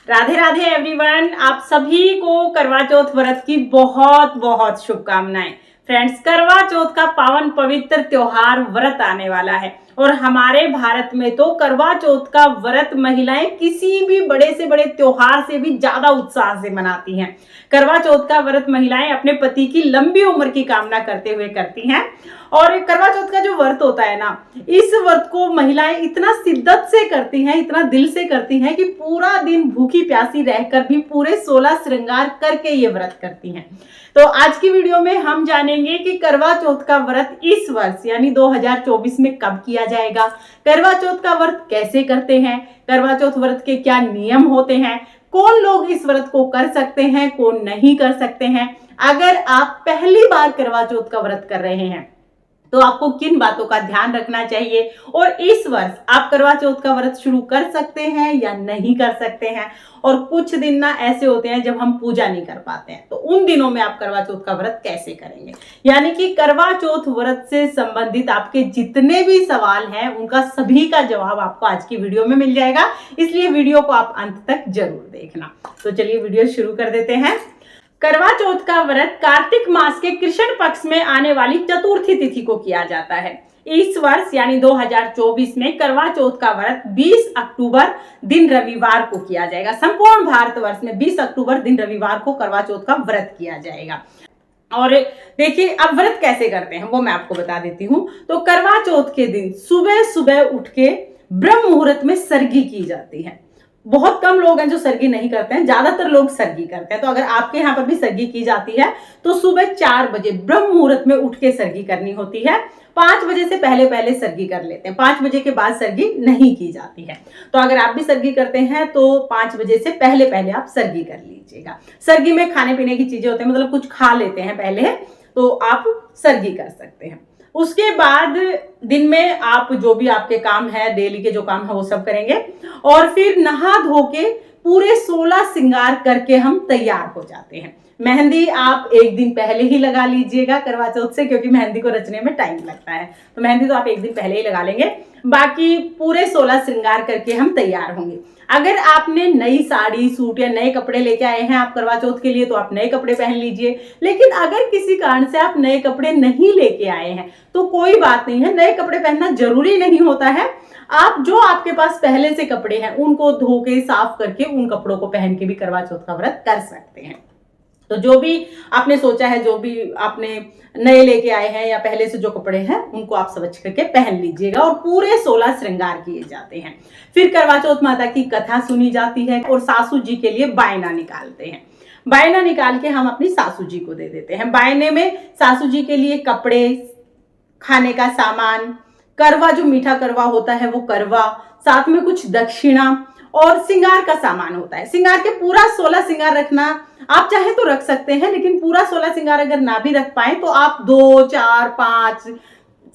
Radhe Radhe everyone, आप सभी को करवा चौथ व्रत की बहुत बहुत शुभकामनाएं। फ्रेंड्स, करवा चौथ का पावन पवित्र त्योहार व्रत आने वाला है और हमारे भारत में तो करवा चौथ का व्रत महिलाएं किसी भी बड़े से बड़े त्योहार से भी ज्यादा उत्साह से मनाती हैं। करवा चौथ का व्रत महिलाएं अपने पति की लंबी उम्र की कामना करते हुए करती हैं। और करवा चौथ का जो व्रत होता है ना, इस व्रत को महिलाएं इतना शिद्दत से करती हैं, इतना दिल से करती हैं कि पूरा दिन भूखी प्यासी रहकर भी पूरे 16 श्रृंगार करके ये व्रत करती हैं। तो आज की वीडियो में हम जानेंगे कि करवा चौथ का व्रत इस वर्ष यानी 2024 में कब किया जाएगा, करवा चौथ का व्रत कैसे करते हैं, करवा चौथ व्रत के क्या नियम होते हैं, कौन लोग इस व्रत को कर सकते हैं, कौन नहीं कर सकते हैं। अगर आप पहली बार करवा चौथ का व्रत कर रहे हैं तो आपको किन बातों का ध्यान रखना चाहिए और इस वर्ष आप करवा चौथ का व्रत शुरू कर सकते हैं या नहीं कर सकते हैं। और कुछ दिन ना ऐसे होते हैं जब हम पूजा नहीं कर पाते हैं, तो उन दिनों में आप करवा चौथ का व्रत कैसे करेंगे। यानी कि करवा चौथ व्रत से संबंधित आपके जितने भी सवाल हैं उनका सभी का जवाब आपको आज की वीडियो में मिल जाएगा, इसलिए वीडियो को आप अंत तक जरूर देखना। तो चलिए वीडियो शुरू कर देते हैं। करवा चौथ का व्रत कार्तिक मास के कृष्ण पक्ष में आने वाली चतुर्थी तिथि को किया जाता है। इस वर्ष यानी 2024 में करवा चौथ का व्रत 20 अक्टूबर दिन रविवार को किया जाएगा। संपूर्ण भारतवर्ष में 20 अक्टूबर दिन रविवार को करवा चौथ का व्रत किया जाएगा। और देखिए अब व्रत कैसे करते हैं वो मैं आपको बता देती हूँ। तो करवा चौथ के दिन सुबह सुबह उठ के ब्रह्म मुहूर्त में सरगी की जाती है। बहुत कम लोग हैं जो सरगी नहीं करते हैं, ज्यादातर लोग सरगी करते हैं। तो अगर आपके यहाँ पर भी सरगी की जाती है तो सुबह 4 बजे ब्रह्म मुहूर्त में उठ के सरगी करनी होती है। 5 बजे से पहले पहले सरगी कर लेते हैं, 5 बजे के बाद सरगी नहीं की जाती है। तो अगर आप भी सरगी करते हैं तो 5 बजे से पहले पहले आप सरगी कर लीजिएगा। सरगी में खाने पीने की चीजें होती हैं, मतलब कुछ खा लेते हैं पहले, तो आप सरगी कर सकते हैं। उसके बाद दिन में आप जो भी आपके काम है, डेली के जो काम है वो सब करेंगे और फिर नहा धो के पूरे 16 श्रृंगार करके हम तैयार हो जाते हैं। मेहंदी आप एक दिन पहले ही लगा लीजिएगा करवा चौथ से, क्योंकि मेहंदी को रचने में टाइम लगता है। तो मेहंदी तो आप एक दिन पहले ही लगा लेंगे। बाकी पूरे 16 श्रृंगार करके हम तैयार होंगे। अगर आपने नई साड़ी, सूट या नए कपड़े लेके आए हैं आप करवा चौथ के लिए तो आप नए कपड़े पहन लीजिए। लेकिन अगर किसी कारण से आप नए कपड़े नहीं लेके आए हैं तो कोई बात नहीं है, नए कपड़े पहनना जरूरी नहीं होता है। आप जो आपके पास पहले से कपड़े हैं उनको धो के साफ करके उन कपड़ों को पहन के भी करवा चौथ का व्रत कर सकते हैं। तो जो भी आपने सोचा है, जो भी आपने नए लेके आए हैं या पहले से जो कपड़े हैं उनको आप स्वच्छ करके पहन लीजिएगा और पूरे 16 श्रृंगार किए जाते हैं। फिर करवा चौथ माता की कथा सुनी जाती है और सासू जी के लिए बायना निकालते हैं। बायना निकाल के हम अपनी सासू जी को दे देते हैं। बायने में सासू जी के लिए कपड़े, खाने का सामान, करवा जो मीठा करवा होता है वो करवा, साथ में कुछ दक्षिणा और श्रृंगार का सामान होता है। श्रृंगार के पूरा 16 श्रृंगार रखना आप चाहे तो रख सकते हैं, लेकिन पूरा 16 श्रृंगार अगर ना भी रख पाए तो आप 2, 4, 5,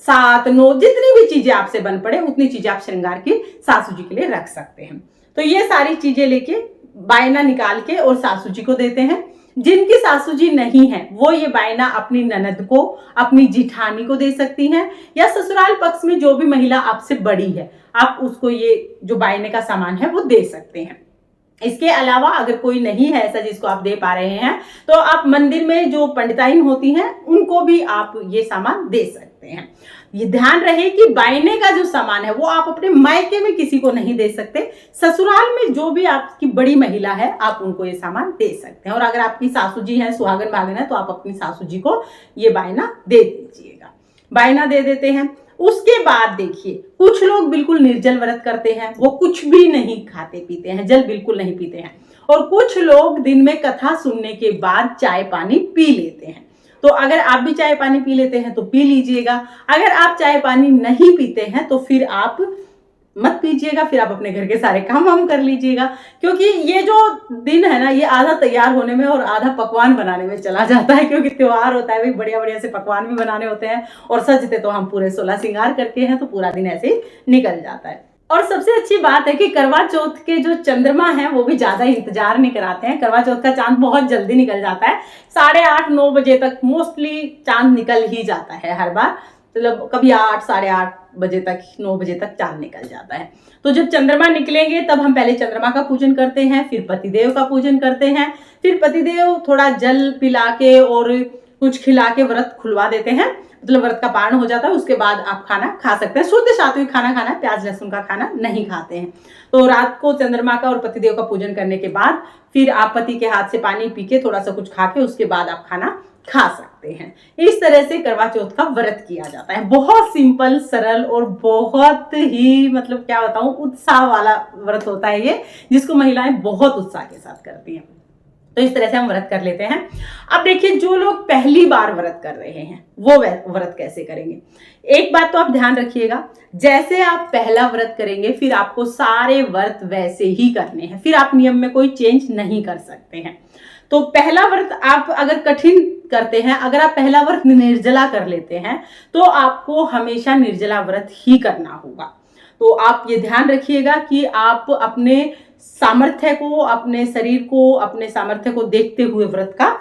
7, 9 जितनी भी चीजें आपसे बन पड़े उतनी चीजें आप श्रृंगार की सासू जी के लिए रख सकते हैं। तो ये सारी चीजें लेके बायना निकाल के और सासू जी को देते हैं। जिनकी सासू जी नहीं है वो ये बायना अपनी ननद को, अपनी जिठानी को दे सकती हैं, या ससुराल पक्ष में जो भी महिला आपसे बड़ी है आप उसको ये जो बायने का सामान है वो दे सकते हैं। इसके अलावा अगर कोई नहीं है ऐसा जिसको आप दे पा रहे हैं तो आप मंदिर में जो पंडिताइन होती हैं उनको भी आप ये सामान दे सकते हैं। ये ध्यान रहे कि बायने का जो सामान है वो आप अपने मायके में किसी को नहीं दे सकते। ससुराल में जो भी आपकी बड़ी महिला है आप उनको ये सामान दे सकते हैं। और अगर आपकी सासू जी है, सुहागन भागन है, तो आप अपनी सासू जी को ये बायना दे दीजिएगा। बायना दे देते हैं। उसके बाद देखिए कुछ लोग बिल्कुल निर्जल व्रत करते हैं, वो कुछ भी नहीं खाते पीते हैं, जल बिल्कुल नहीं पीते हैं। और कुछ लोग दिन में कथा सुनने के बाद चाय पानी पी लेते हैं। तो अगर आप भी चाय पानी पी लेते हैं तो पी लीजिएगा। अगर आप चाय पानी नहीं पीते हैं तो फिर आप मत पीजिएगा, फिर आप अपने घर के सारे काम वाम कर लीजिएगा। क्योंकि ये जो दिन है ना, ये आधा तैयार होने में और आधा पकवान बनाने में चला जाता है, क्योंकि त्योहार होता है भाई, बढ़िया बढ़िया से पकवान भी बनाने होते हैं और सजते तो हम पूरे 16 श्रृंगार करके हैं, तो पूरा दिन ऐसे ही निकल जाता है। और सबसे अच्छी बात है कि करवा चौथ के जो चंद्रमा हैं वो भी ज्यादा इंतजार नहीं कराते हैं। करवा चौथ का चांद बहुत जल्दी निकल जाता है, 8:30 9 बजे तक मोस्टली चांद निकल ही जाता है हर बार। मतलब कभी 8, 8:30, बजे तक 9 बजे तक चांद निकल जाता है। तो जब चंद्रमा निकलेंगे तब हम पहले चंद्रमा का पूजन करते हैं, फिर पतिदेव का पूजन करते हैं, फिर पतिदेव थोड़ा जल पिला के और कुछ खिला के व्रत खुलवा देते हैं, मतलब व्रत का पारण हो जाता है। उसके बाद आप खाना खा सकते हैं, शुद्ध सात्विक खाना खाना है, प्याज लहसुन का खाना नहीं खाते हैं। तो रात को चंद्रमा का और पतिदेव का पूजन करने के बाद फिर आप पति के हाथ से पानी पी के थोड़ा सा कुछ खा के उसके बाद आप खाना खा सकते हैं। इस तरह से करवा चौथ का व्रत किया जाता है। बहुत सिंपल, सरल और बहुत ही मतलब क्या बताऊं, उत्साह वाला व्रत होता है ये, जिसको महिलाएं बहुत उत्साह के साथ करती हैं। तो इस तरह से हम व्रत कर लेते हैं। अब देखिए, जो लोग पहली बार व्रत कर रहे हैं वो व्रत कैसे करेंगे। एक बात तो आप ध्यान रखिएगा, जैसे आप पहला व्रत करेंगे फिर आपको सारे व्रत वैसे ही करने हैं, फिर आप नियम में कोई चेंज नहीं कर सकते हैं। तो पहला व्रत आप अगर कठिन करते हैं, अगर आप पहला व्रत निर्जला कर लेते हैं तो आपको हमेशा निर्जला व्रत ही करना होगा। तो आप ये ध्यान रखिएगा कि आप अपने सामर्थ्य को, अपने शरीर को, अपने सामर्थ्य को देखते हुए व्रत का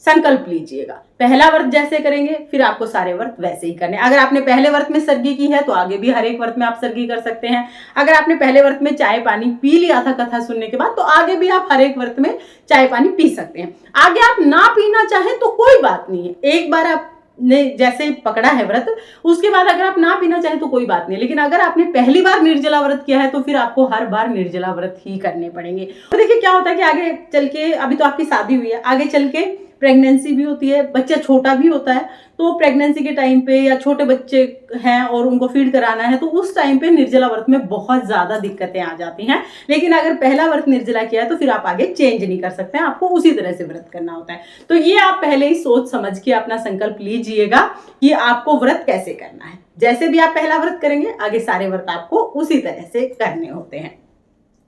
संकल्प लीजिएगा। पहला व्रत जैसे करेंगे फिर आपको सारे व्रत वैसे ही करने। अगर आपने पहले व्रत में सर्गी की है तो आगे भी हर एक व्रत में आप सर्गी कर सकते हैं। अगर आपने पहले व्रत में चाय पानी पी लिया था कथा सुनने के बाद तो आगे भी आप हर एक व्रत में चाय पानी पी सकते हैं। आगे आप ना पीना चाहें तो कोई बात नहीं है, एक बार आप ने जैसे पकड़ा है व्रत, उसके बाद अगर आप ना पीना चाहें तो कोई बात नहीं। लेकिन अगर आपने पहली बार निर्जला व्रत किया है तो फिर आपको हर बार निर्जला व्रत ही करने पड़ेंगे। तो देखिए क्या होता है कि आगे चल के, अभी तो आपकी शादी हुई है, आगे चल के प्रेगनेंसी भी होती है, बच्चा छोटा भी होता है, तो प्रेगनेंसी के टाइम पे या छोटे बच्चे हैं और उनको फीड कराना है तो उस टाइम पे निर्जला व्रत में बहुत ज्यादा दिक्कतें आ जाती हैं। लेकिन अगर पहला व्रत निर्जला किया है तो फिर आप आगे चेंज नहीं कर सकते हैं, आपको उसी तरह से व्रत करना होता है। तो ये आप पहले ही सोच समझ के अपना संकल्प लीजिएगा कि आपको व्रत कैसे करना है। जैसे भी आप पहला व्रत करेंगे आगे सारे व्रत आपको उसी तरह से करने होते हैं।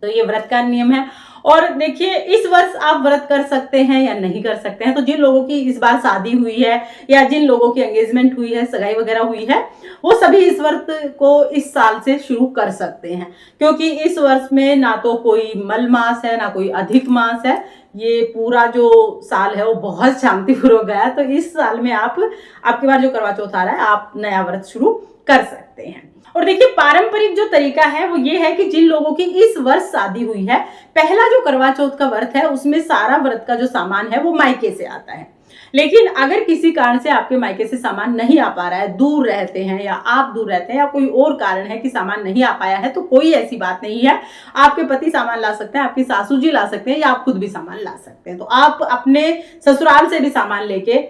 तो ये व्रत का नियम है। और देखिए, इस वर्ष आप व्रत कर सकते हैं या नहीं कर सकते हैं। तो जिन लोगों की इस बार शादी हुई है या जिन लोगों की एंगेजमेंट हुई है, सगाई वगैरह हुई है, वो सभी इस व्रत को इस साल से शुरू कर सकते हैं, क्योंकि इस वर्ष में ना तो कोई मल मास है ना कोई अधिक मास है। ये पूरा जो साल है वो बहुत शांतिपूर्वक गया। तो इस साल में आपके बार जो करवा चौथ आ रहा है, आप नया व्रत शुरू कर सकते हैं। और देखिए, पारंपरिक जो तरीका है वो ये है कि जिन लोगों की इस वर्ष शादी हुई है, पहला जो करवा चौथ का व्रत है उसमें सारा व्रत का जो सामान है वो मायके से आता है। लेकिन अगर किसी कारण से आपके मायके से सामान नहीं आ पा रहा है, दूर रहते हैं या आप दूर रहते हैं या कोई और कारण है कि सामान नहीं आ पाया है, तो कोई ऐसी बात नहीं है। आपके पति सामान ला सकते हैं, आपकी सासू जी ला सकते हैं या आप खुद भी सामान ला सकते हैं। तो आप अपने ससुराल से भी सामान लेके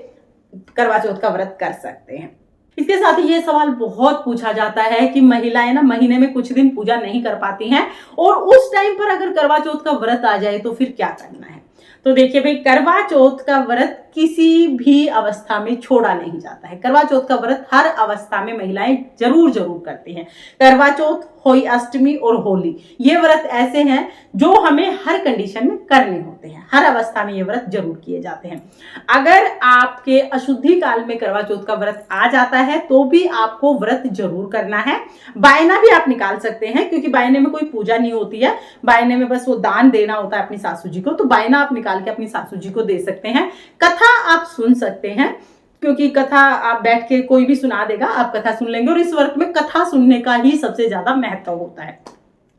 करवा चौथ का व्रत कर सकते हैं। इसके साथ ही ये सवाल बहुत पूछा जाता है कि महिलाएं ना महीने में कुछ दिन पूजा नहीं कर पाती हैं और उस टाइम पर अगर करवा चौथ का व्रत आ जाए तो फिर क्या करना है। तो देखिए भाई, करवा चौथ का व्रत किसी भी अवस्था में छोड़ा नहीं जाता है। करवा चौथ का व्रत हर अवस्था में महिलाएं जरूर करती हैं। करवा चौथ, होली अष्टमी और होली, ये व्रत ऐसे हैं जो हमें हर कंडीशन में करने होते हैं। हर अवस्था में ये व्रत जरूर किए जाते हैं। अगर आपके अशुद्धि काल में करवा चौथ का व्रत आ जाता है तो भी आपको व्रत जरूर करना है। बायना भी आप निकाल सकते हैं, क्योंकि बायने में कोई पूजा नहीं होती है, बायने में बस वो दान देना होता है अपनी सासू जी को। तो बायना आप निकाल के अपनी सासू जी को दे सकते हैं। कथा आप सुन सकते हैं, क्योंकि कथा आप बैठ के कोई भी सुना देगा, आप कथा सुन लेंगे। और इस व्रत में कथा सुनने का ही सबसे ज्यादा महत्व होता है।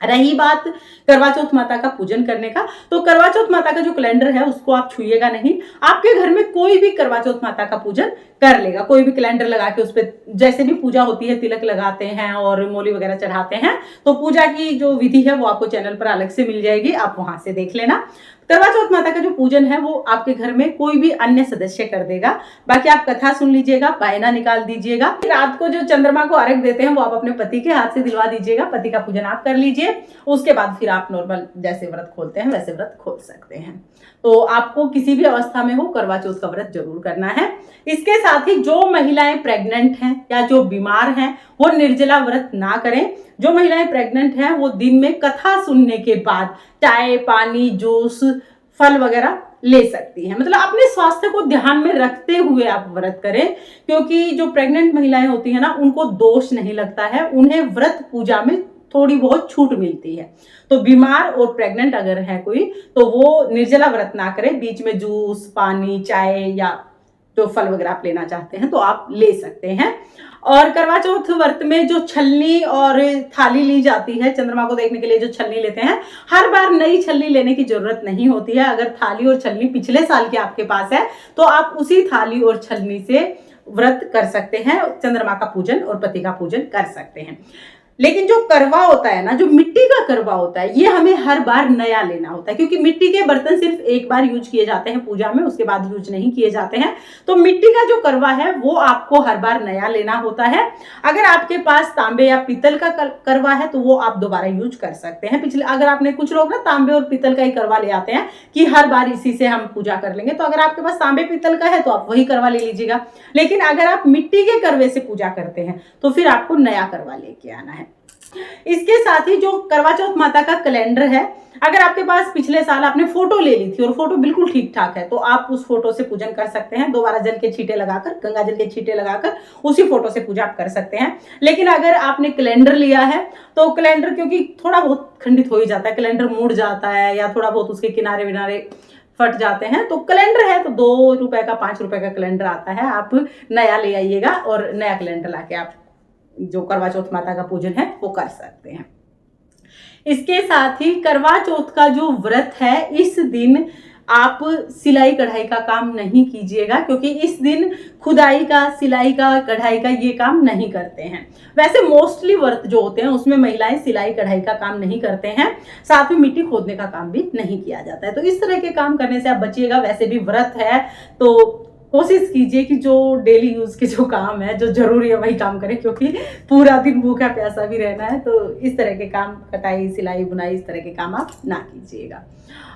रही बात करवा चौथ माता का पूजन करने का, तो करवा चौथ माता का जो कैलेंडर है उसको आप छुइएगा नहीं। आपके घर में कोई भी करवा चौथ माता का पूजन कर लेगा, कोई भी कैलेंडर लगा के उस पर जैसे भी पूजा होती है, तिलक लगाते हैं और मोली वगैरह चढ़ाते हैं, तो पूजा की जो विधि है वो आपको चैनल पर अलग से मिल जाएगी, आप वहां से देख लेना। करवा चौथ माता का जो पूजन है वो आपके घर में कोई भी अन्य सदस्य कर देगा। बाकी आप कथा सुन लीजिएगा, बायना निकाल दीजिएगा। रात को जो चंद्रमा को अर्घ देते हैं वो आप अपने पति के हाथ से दिलवा दीजिएगा, पति का पूजन आप कर लीजिए। उसके बाद फिर आप नॉर्मल जैसे व्रत खोलते हैं वैसे व्रत खोल सकते हैं। तो आपको किसी भी अवस्था में हो करवा चौथ का व्रत जरूर करना है। इसके साथ ही जो महिलाएं प्रेग्नेंट हैं या जो बीमार हैं वो निर्जला व्रत ना करें। जो महिलाएं प्रेग्नेंट हैं वो दिन में कथा सुनने के बाद चाय, पानी, जूस, फल वगैरह ले सकती हैं। मतलब अपने स्वास्थ्य को ध्यान में रखते हुए आप व्रत करें, क्योंकि जो प्रेग्नेंट महिलाएं होती हैं ना, उनको दोष नहीं लगता है, उन्हें व्रत पूजा में थोड़ी बहुत छूट मिलती है। तो बीमार और प्रेग्नेंट अगर है कोई तो वो निर्जला व्रत ना करे, बीच में जूस, पानी, चाय या जो फल वगैरह आप लेना चाहते हैं तो आप ले सकते हैं। और करवा चौथ व्रत में जो छलनी और थाली ली जाती है, चंद्रमा को देखने के लिए जो छलनी लेते हैं, हर बार नई छलनी लेने की जरूरत नहीं होती है। अगर थाली और छलनी पिछले साल की आपके पास है तो आप उसी थाली और छलनी से व्रत कर सकते हैं, चंद्रमा का पूजन और पति का पूजन कर सकते हैं। लेकिन जो करवा होता है ना, जो मिट्टी का करवा होता है, ये हमें हर बार नया लेना होता है, क्योंकि मिट्टी के बर्तन सिर्फ एक बार यूज किए जाते हैं पूजा में, उसके बाद यूज नहीं किए जाते हैं। तो मिट्टी का जो करवा है वो आपको हर बार नया लेना होता है। अगर आपके पास तांबे या पीतल का करवा है तो वो आप दोबारा यूज कर सकते हैं। पिछले अगर आपने, कुछ लोग ना तांबे और पीतल का ही करवा ले आते हैं कि हर बार इसी से हम पूजा कर लेंगे, तो अगर आपके पास तांबे पीतल का है तो आप वही करवा ले लीजिएगा। लेकिन अगर आप मिट्टी के करवे से पूजा करते हैं तो फिर आपको नया करवा लेके आना है। इसके साथ ही जो करवा चौथ माता का कैलेंडर है, अगर आपके पास पिछले साल आपने फोटो ले ली थी और फोटो बिल्कुल ठीक ठाक है तो आप उस फोटो से पूजन कर सकते हैं। 12 जल के छींटे लगाकर, गंगा जल के छींटे लगाकर उसी फोटो से पूजा कर सकते हैं। लेकिन अगर आपने कैलेंडर लिया है तो कैलेंडर, क्योंकि थोड़ा बहुत खंडित हो ही जाता है, कैलेंडर मुड़ जाता है या थोड़ा बहुत उसके किनारे विनारे फट जाते हैं, तो कैलेंडर है तो 2 रुपए का 5 रुपए का कैलेंडर आता है, आप नया ले आइएगा और नया कैलेंडर लाके आप जो करवा चौथ माता का पूजन है वो कर सकते हैं। इसके साथ ही करवा चौथ का जो व्रत है, इस दिन आप सिलाई कढ़ाई का काम नहीं कीजिएगा, क्योंकि इस दिन खुदाई का, सिलाई का, कढ़ाई का ये काम नहीं करते हैं। वैसे मोस्टली व्रत जो होते हैं उसमें महिलाएं सिलाई कढ़ाई का काम नहीं करते हैं, साथ में मिट्टी खोदने का काम भी नहीं किया जाता है। तो इस तरह के काम करने से आप बचिएगा। वैसे भी व्रत है तो कोशिश कीजिए कि जो डेली यूज के जो काम है, जो जरूरी है, वही काम करें, क्योंकि पूरा दिन भूखा प्यासा भी रहना है। तो इस तरह के काम, कटाई, सिलाई, बुनाई, इस तरह के काम आप ना कीजिएगा।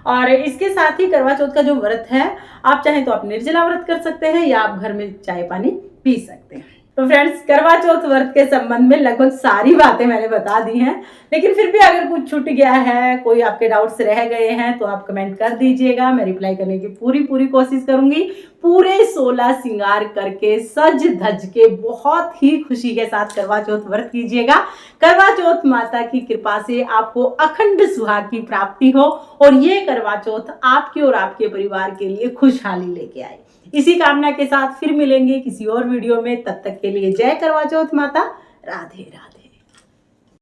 और इसके साथ ही करवा चौथ का जो व्रत है, आप चाहें तो आप निर्जला व्रत कर सकते हैं या आप घर में चाय पानी पी सकते हैं। तो फ्रेंड्स, करवा चौथ व्रत के संबंध में लगभग सारी बातें मैंने बता दी हैं, लेकिन फिर भी अगर कुछ छूट गया है, कोई आपके डाउट्स रह गए हैं तो आप कमेंट कर दीजिएगा। मैं रिप्लाई करने की पूरी कोशिश करूंगी। पूरे 16 श्रृंगार करके, सज धज के, बहुत ही खुशी के साथ करवा चौथ व्रत कीजिएगा। करवा चौथ माता की कृपा से आपको अखंड सुहाग की प्राप्ति हो और ये करवा चौथ आपके और आपके परिवार के लिए खुशहाली लेके आए। इसी कामना के साथ फिर मिलेंगे किसी और वीडियो में। तब तक के लिए जय करवा चौथ माता। राधे राधे।